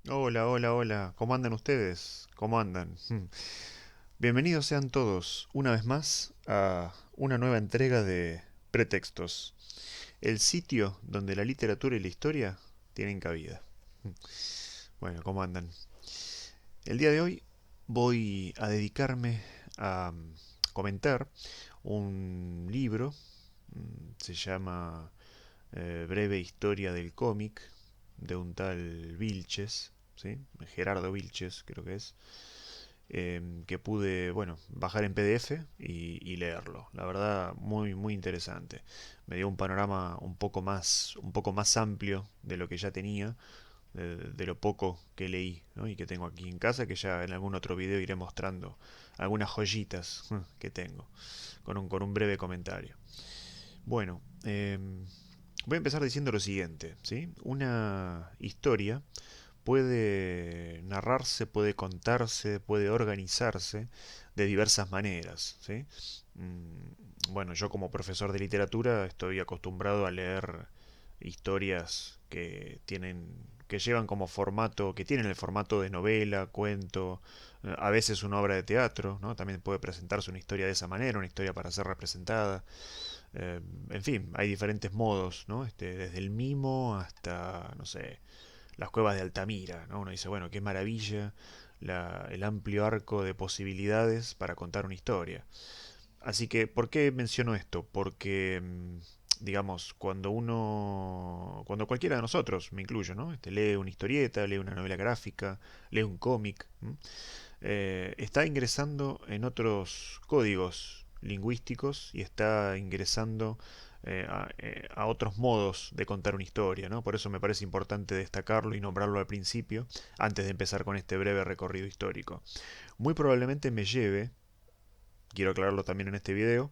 Hola, hola, hola. ¿Cómo andan ustedes? ¿Cómo andan? Bienvenidos sean todos una vez más a una nueva entrega de Pretextos, el sitio donde la literatura y la historia tienen cabida. Bueno, ¿cómo andan? El día de hoy voy a dedicarme a comentar un libro, se llama Breve Historia del Cómic, de un tal Vilches, ¿sí? Gerardo Vilches creo que es, que pude, bueno, bajar en PDF y leerlo. La verdad, muy, muy interesante. Me dio un panorama un poco más amplio de lo que ya tenía, de lo poco que leí, ¿no? Y que tengo aquí en casa, que ya en algún otro video iré mostrando algunas joyitas que tengo, con un breve comentario. Bueno, voy a empezar diciendo lo siguiente, ¿sí? Una historia puede narrarse, puede contarse, puede organizarse de diversas maneras, ¿sí? Bueno, yo como profesor de literatura estoy acostumbrado a leer historias que llevan como formato, que tienen el formato de novela, cuento, a veces una obra de teatro, ¿no? También puede presentarse una historia de esa manera, una historia para ser representada. En fin, hay diferentes modos, ¿no? Desde el mimo hasta, no sé, las cuevas de Altamira, ¿no? Uno dice, bueno, qué maravilla el amplio arco de posibilidades para contar una historia. Así que, ¿por qué menciono esto? Porque, digamos, cuando cualquiera de nosotros, me incluyo, ¿no? Lee una historieta, lee una novela gráfica, lee un cómic, está ingresando en otros códigos lingüísticos y está ingresando a otros modos de contar una historia, ¿no? Por eso me parece importante destacarlo y nombrarlo al principio, antes de empezar con este breve recorrido histórico. Muy probablemente me lleve, quiero aclararlo también en este video,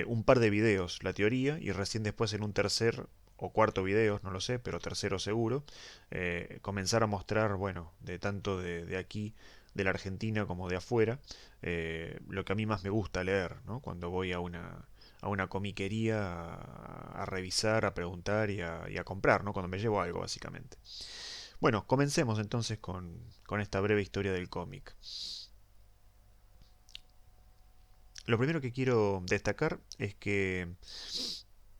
un par de videos, la teoría, y recién después en un tercer o cuarto video, no lo sé, pero tercero seguro, comenzar a mostrar, bueno, de tanto de aquí, de la Argentina como de afuera, lo que a mí más me gusta leer, ¿no? Cuando voy a una comiquería a revisar, a preguntar y a comprar, ¿no? Cuando me llevo algo, básicamente. Bueno, comencemos entonces con esta breve historia del cómic. Lo primero que quiero destacar es que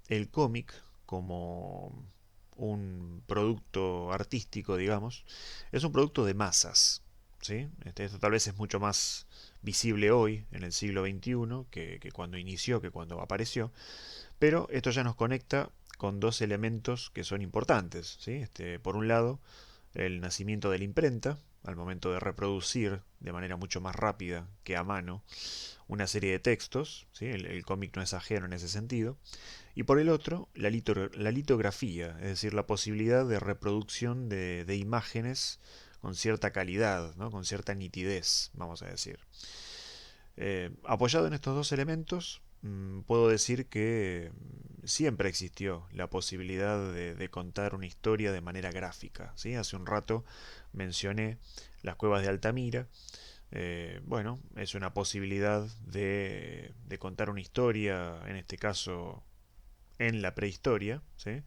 el cómic, como un producto artístico, digamos, es un producto de masas. ¿Sí? Esto tal vez es mucho más visible hoy, en el siglo XXI, que cuando inició, que cuando apareció, pero esto ya nos conecta con dos elementos que son importantes. ¿Sí? Por un lado, el nacimiento de la imprenta, al momento de reproducir de manera mucho más rápida que a mano una serie de textos, ¿sí? El cómic no es ajeno en ese sentido, y por el otro, la litografía, es decir, la posibilidad de reproducción de imágenes con cierta calidad, ¿no? Con cierta nitidez, vamos a decir. Apoyado en estos dos elementos, puedo decir que siempre existió la posibilidad de contar una historia de manera gráfica. ¿Sí? Hace un rato mencioné las cuevas de Altamira. Bueno, es una posibilidad de contar una historia, en este caso en la prehistoria, ¿sí?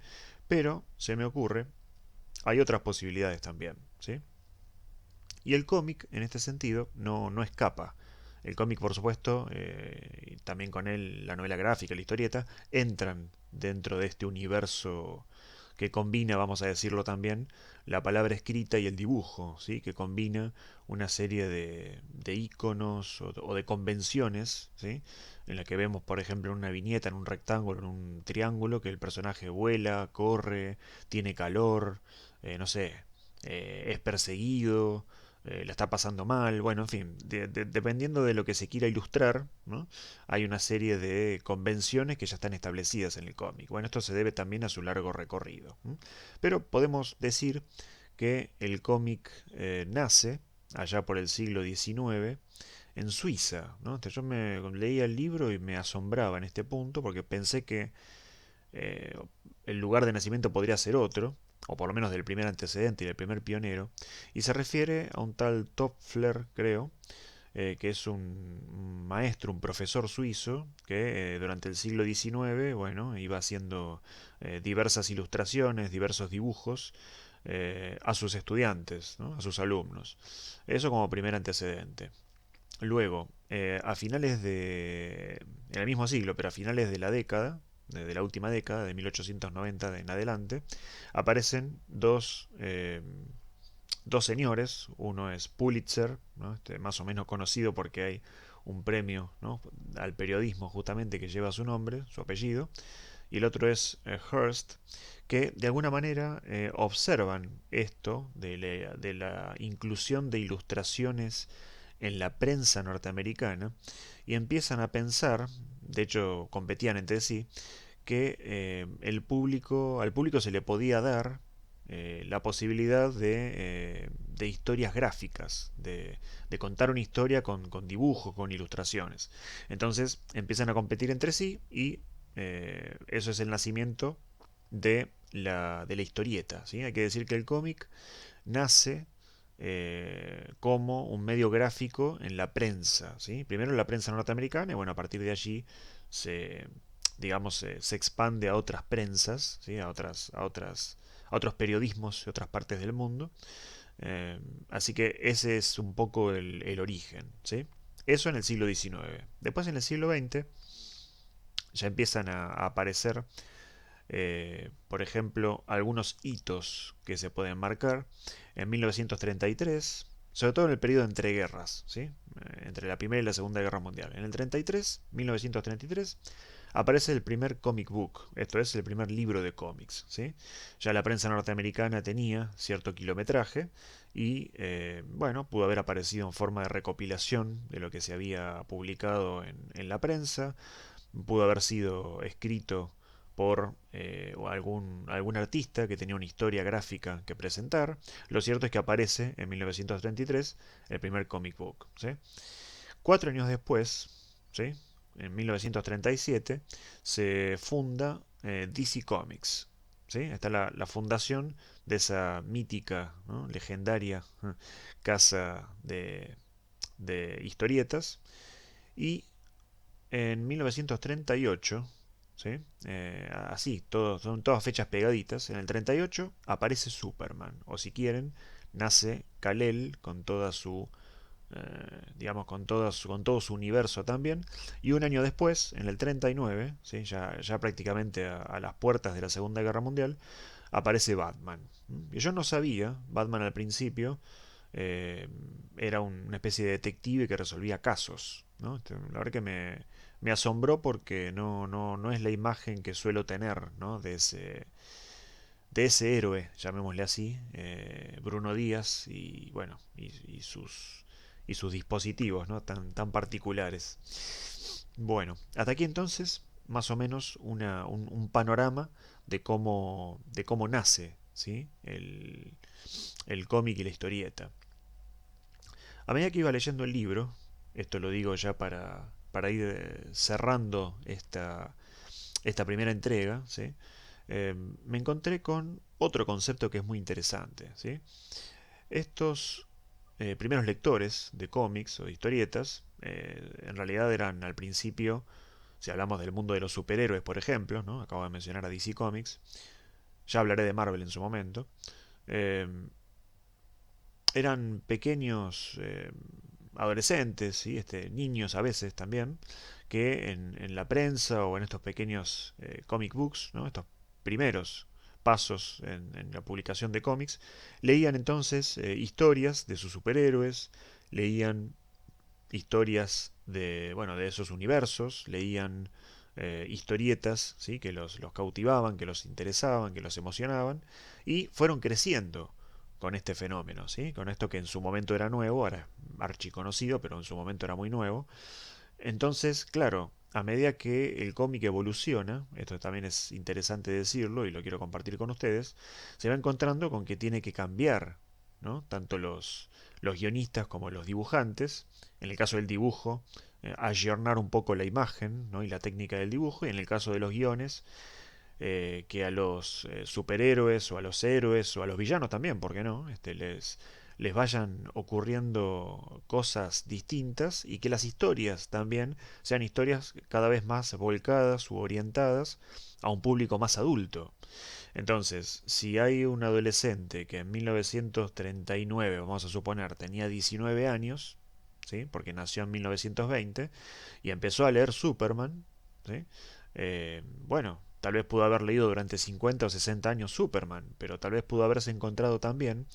Pero se me ocurre, hay otras posibilidades también, ¿sí? Y el cómic, en este sentido, no escapa. El cómic, por supuesto, y también con él la novela gráfica, la historieta, entran dentro de este universo que combina, vamos a decirlo también, la palabra escrita y el dibujo, ¿sí? Que combina una serie de íconos o de convenciones, ¿sí? En la que vemos, por ejemplo, en una viñeta, en un rectángulo, en un triángulo, que el personaje vuela, corre, tiene calor, no sé, es perseguido, la está pasando mal, bueno, en fin, dependiendo de lo que se quiera ilustrar, ¿no? Hay una serie de convenciones que ya están establecidas en el cómic. Bueno, esto se debe también a su largo recorrido. Pero podemos decir que el cómic nace allá por el siglo XIX en Suiza, ¿no? Yo me leía el libro y me asombraba en este punto porque pensé que eh, el lugar de nacimiento podría ser otro, o por lo menos del primer antecedente y del primer pionero, y se refiere a un tal Topfler, creo, que es un maestro, un profesor suizo, que durante el siglo XIX, bueno, iba haciendo diversas ilustraciones, diversos dibujos, a sus estudiantes, ¿no? A sus alumnos. Eso como primer antecedente. Luego, en el mismo siglo, pero a finales de la década, de la última década, de 1890 en adelante, aparecen dos señores. Uno es Pulitzer, ¿no? Más o menos conocido porque hay un premio, ¿no? al periodismo justamente que lleva su nombre, su apellido, y el otro es Hearst, que de alguna manera observan esto de la inclusión de ilustraciones en la prensa norteamericana y empiezan a pensar, de hecho competían entre sí, que al público se le podía dar la posibilidad de historias gráficas, de contar una historia con dibujos, con ilustraciones. Entonces empiezan a competir entre sí y eso es el nacimiento de la historieta. ¿Sí? Hay que decir que el cómic nace como un medio gráfico en la prensa. ¿Sí? Primero en la prensa norteamericana y bueno, a partir de allí se, digamos, se expande a otras prensas, ¿sí? A otros periodismos de otras partes del mundo. Eh, Así que ese es un poco el origen. ¿Sí? Eso en el siglo XIX. Después en el siglo XX ya empiezan a aparecer, por ejemplo, algunos hitos que se pueden marcar. En 1933, sobre todo en el periodo entre guerras, ¿sí? Entre la Primera y la Segunda Guerra Mundial. En el 33, 1933, aparece el primer comic book, esto es el primer libro de cómics. ¿Sí? Ya la prensa norteamericana tenía cierto kilometraje y bueno, pudo haber aparecido en forma de recopilación de lo que se había publicado en la prensa, pudo haber sido escrito por algún artista que tenía una historia gráfica que presentar. Lo cierto es que aparece en 1933 el primer comic book. ¿Sí? 4 años después, ¿sí? En 1937, se funda DC Comics. ¿Sí? Está la fundación de esa mítica, ¿no? legendaria casa de historietas. Y en 1938, ¿sí? Así, son todas fechas pegaditas. En el 38 aparece Superman, o si quieren, nace Kal-El con toda su, digamos, con todo su universo también. Y un año después, en el 39, ¿sí? Ya prácticamente a las puertas de la Segunda Guerra Mundial, aparece Batman. Y yo no sabía, Batman al principio, eh, era una especie de detective que resolvía casos. ¿No? La verdad que me asombró porque no es la imagen que suelo tener, ¿no? de ese héroe, llamémosle así, Bruno Díaz, y bueno, y sus dispositivos, ¿no? tan particulares. Bueno, hasta aquí entonces, más o menos un panorama de cómo nace, ¿sí? el cómic y la historieta. A medida que iba leyendo el libro, esto lo digo ya para ir cerrando esta primera entrega, ¿sí? Me encontré con otro concepto que es muy interesante. ¿Sí? Estos primeros lectores de cómics o de historietas, en realidad eran al principio, si hablamos del mundo de los superhéroes, por ejemplo, ¿no? Acabo de mencionar a DC Comics, ya hablaré de Marvel en su momento, eh, eran pequeños adolescentes, ¿sí? Niños a veces también, que en la prensa o en estos pequeños comic books, ¿no? Estos primeros pasos en la publicación de cómics, leían entonces historias de sus superhéroes, leían historias bueno, de esos universos, leían historietas, ¿sí? que los cautivaban, que los interesaban, que los emocionaban, y fueron creciendo con este fenómeno, ¿sí? Con esto que en su momento era nuevo, ahora es archiconocido, pero en su momento era muy nuevo. Entonces, claro, a medida que el cómic evoluciona, esto también es interesante decirlo y lo quiero compartir con ustedes, se va encontrando con que tiene que cambiar, ¿no? Tanto los guionistas como los dibujantes, en el caso del dibujo, ayornar un poco la imagen, ¿no? y la técnica del dibujo, y en el caso de los guiones, que a los superhéroes o a los héroes o a los villanos también, ¿por qué no? les vayan ocurriendo cosas distintas y que las historias también sean historias cada vez más volcadas u orientadas a un público más adulto. Entonces, si hay un adolescente que en 1939, vamos a suponer, tenía 19 años, ¿sí? Porque nació en 1920 y empezó a leer Superman, ¿sí? Bueno, tal vez pudo haber leído durante 50 o 60 años Superman, pero tal vez pudo haberse encontrado también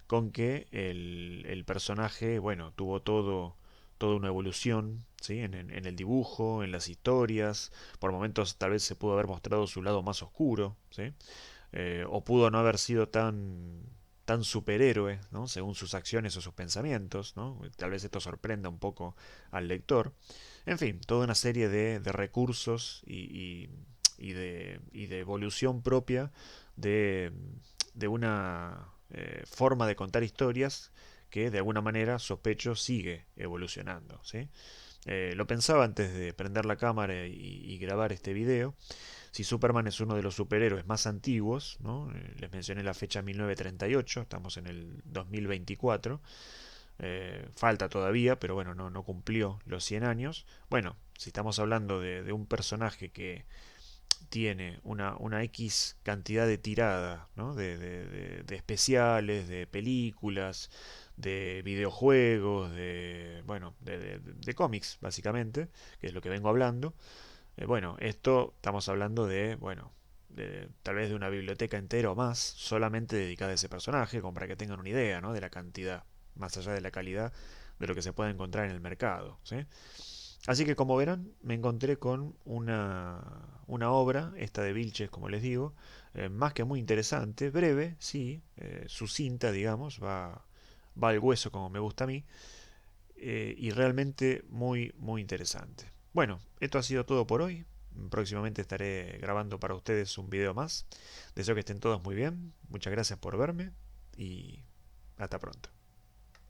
con que el personaje, bueno, tuvo toda una evolución, ¿sí? En el dibujo, en las historias, por momentos tal vez se pudo haber mostrado su lado más oscuro, ¿sí? O pudo no haber sido tan superhéroe, ¿no? Según sus acciones o sus pensamientos, ¿no? Tal vez esto sorprenda un poco al lector. En fin, toda una serie de recursos y de evolución propia de, de una forma de contar historias que de alguna manera sospecho sigue evolucionando, ¿sí? Lo pensaba antes de prender la cámara y grabar este video. Si Superman es uno de los superhéroes más antiguos, ¿no? Les mencioné la fecha 1938, estamos en el 2024. Falta todavía, pero bueno, no cumplió los 100 años. Bueno, si estamos hablando de un personaje que tiene una X cantidad de tirada, ¿no? De especiales, de películas, de videojuegos, bueno, de cómics, básicamente, que es lo que vengo hablando. Bueno, esto estamos hablando bueno, tal vez de una biblioteca entera o más, solamente dedicada a ese personaje, como para que tengan una idea, ¿no? De la cantidad, más allá de la calidad de lo que se puede encontrar en el mercado, ¿sí? Así que como verán, me encontré con una obra, esta de Vilches, como les digo, más que muy interesante, breve, sí, sucinta, digamos, va al hueso como me gusta a mí, y realmente muy interesante. Bueno, esto ha sido todo por hoy. Próximamente estaré grabando para ustedes un video más. Deseo que estén todos muy bien. Muchas gracias por verme y hasta pronto.